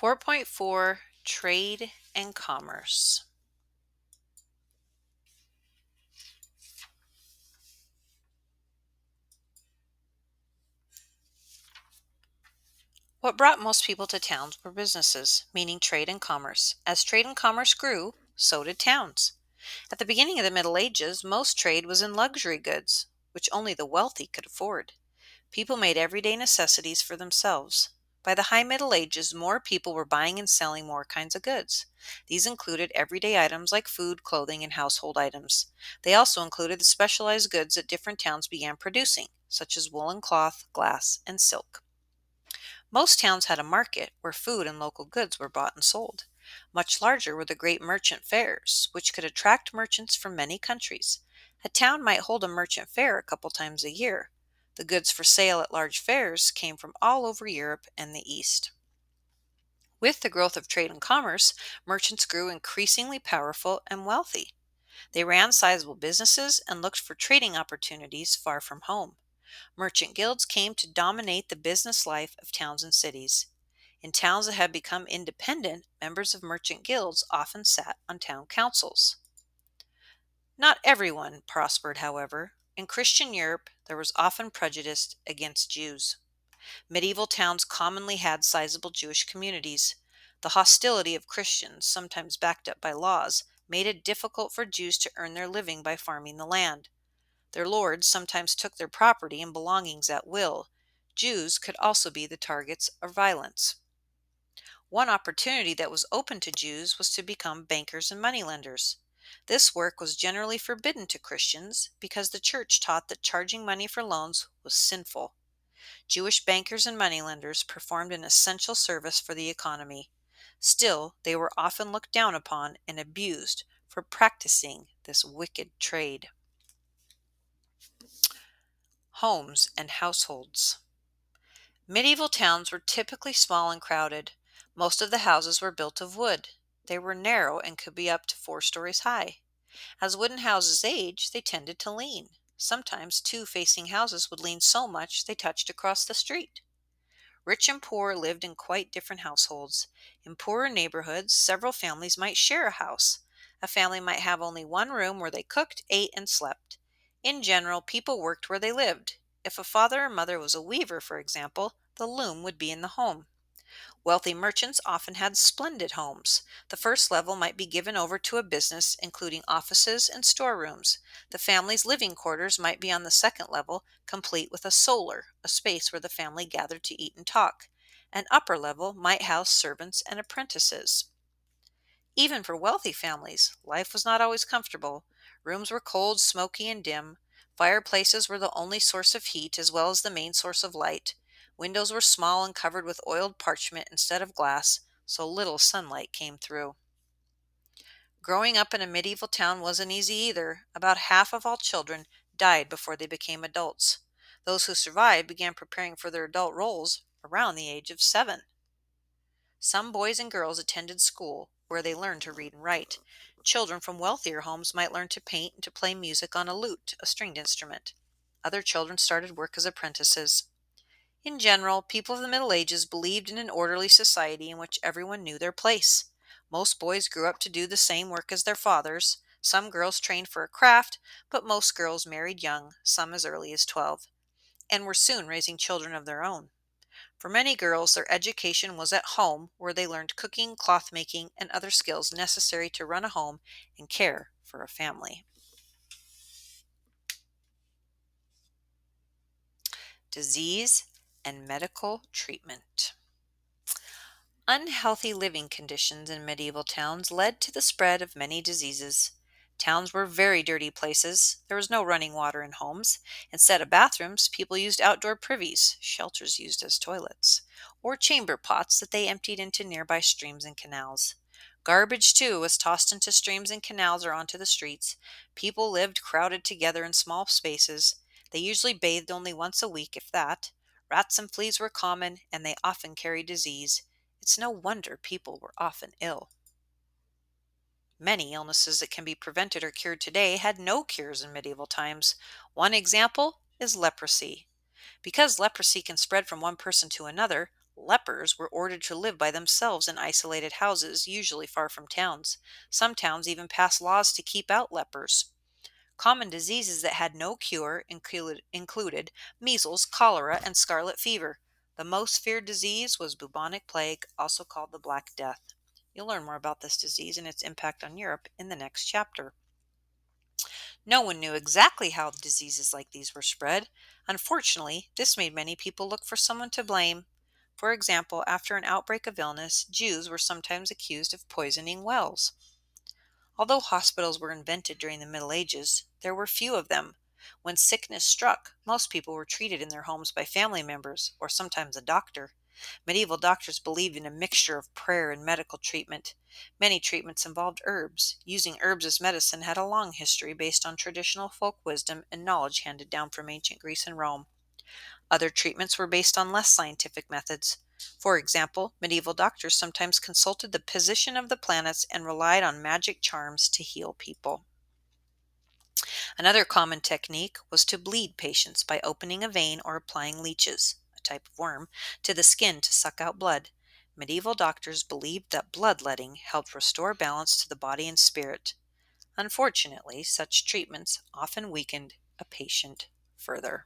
4.4 Trade and Commerce. What brought most people to towns were businesses, meaning trade and commerce. As trade and commerce grew, so did towns. At the beginning of the Middle Ages, most trade was in luxury goods, which only the wealthy could afford. People made everyday necessities for themselves. By the High Middle Ages, more people were buying and selling more kinds of goods. These included everyday items like food, clothing, and household items. They also included the specialized goods that different towns began producing, such as woolen cloth, glass, and silk. Most towns had a market where food and local goods were bought and sold. Much larger were the great merchant fairs, which could attract merchants from many countries. A town might hold a merchant fair a couple times a year. The goods for sale at large fairs came from all over Europe and the East. With the growth of trade and commerce, merchants grew increasingly powerful and wealthy. They ran sizable businesses and looked for trading opportunities far from home. Merchant guilds came to dominate the business life of towns and cities. In towns that had become independent, members of merchant guilds often sat on town councils. Not everyone prospered, however. In Christian Europe, there was often prejudice against Jews. Medieval towns commonly had sizable Jewish communities. The hostility of Christians, sometimes backed up by laws, made it difficult for Jews to earn their living by farming the land. Their lords sometimes took their property and belongings at will. Jews could also be the targets of violence. One opportunity that was open to Jews was to become bankers and moneylenders. This work was generally forbidden to Christians because the church taught that charging money for loans was sinful. Jewish bankers and moneylenders performed an essential service for the economy. Still, they were often looked down upon and abused for practicing this wicked trade. Homes and households. Medieval towns were typically small and crowded. Most of the houses were built of wood. They were narrow and could be up to 4 stories high. As wooden houses aged, they tended to lean. Sometimes two facing houses would lean so much they touched across the street. Rich and poor lived in quite different households. In poorer neighborhoods, several families might share a house. A family might have only one room where they cooked, ate, and slept. In general, people worked where they lived. If a father or mother was a weaver, for example, the loom would be in the home. Wealthy merchants often had splendid homes. The first level might be given over to a business, including offices and storerooms. The family's living quarters might be on the second level, complete with a solar, a space where the family gathered to eat and talk. An upper level might house servants and apprentices. Even for wealthy families, life was not always comfortable. Rooms were cold, smoky, and dim. Fireplaces were the only source of heat as well as the main source of light. Windows were small and covered with oiled parchment instead of glass, so little sunlight came through. Growing up in a medieval town wasn't easy either. About half of all children died before they became adults. Those who survived began preparing for their adult roles around the age of 7. Some boys and girls attended school, where they learned to read and write. Children from wealthier homes might learn to paint and to play music on a lute, a stringed instrument. Other children started work as apprentices. In general, people of the Middle Ages believed in an orderly society in which everyone knew their place. Most boys grew up to do the same work as their fathers. Some girls trained for a craft, but most girls married young, some as early as 12, and were soon raising children of their own. For many girls, their education was at home, where they learned cooking, cloth making, and other skills necessary to run a home and care for a family. Disease and medical treatment. Unhealthy living conditions in medieval towns led to the spread of many diseases. Towns were very dirty places. There was no running water in homes. Instead of bathrooms, people used outdoor privies, shelters used as toilets, or chamber pots that they emptied into nearby streams and canals. Garbage, too, was tossed into streams and canals or onto the streets. People lived crowded together in small spaces. They usually bathed only once a week, if that. Rats and fleas were common, and they often carried disease. It's no wonder people were often ill. Many illnesses that can be prevented or cured today had no cures in medieval times. One example is leprosy. Because leprosy can spread from one person to another, Lepers were ordered to live by themselves in isolated houses, usually far from towns. Some towns even passed laws to keep out lepers. Common diseases that had no cure included measles, cholera, and scarlet fever. The most feared disease was bubonic plague, also called the Black Death. You'll learn more about this disease and its impact on Europe in the next chapter. No one knew exactly how diseases like these were spread. Unfortunately, this made many people look for someone to blame. For example, after an outbreak of illness, Jews were sometimes accused of poisoning wells. Although hospitals were invented during the Middle Ages, there were few of them. When sickness struck, most people were treated in their homes by family members or sometimes a doctor. Medieval doctors believed in a mixture of prayer and medical treatment. Many treatments involved herbs. Using herbs as medicine had a long history based on traditional folk wisdom and knowledge handed down from ancient Greece and Rome. Other treatments were based on less scientific methods. For example, medieval doctors sometimes consulted the position of the planets and relied on magic charms to heal people. Another common technique was to bleed patients by opening a vein or applying leeches, a type of worm, to the skin to suck out blood. Medieval doctors believed that bloodletting helped restore balance to the body and spirit. Unfortunately, such treatments often weakened a patient further.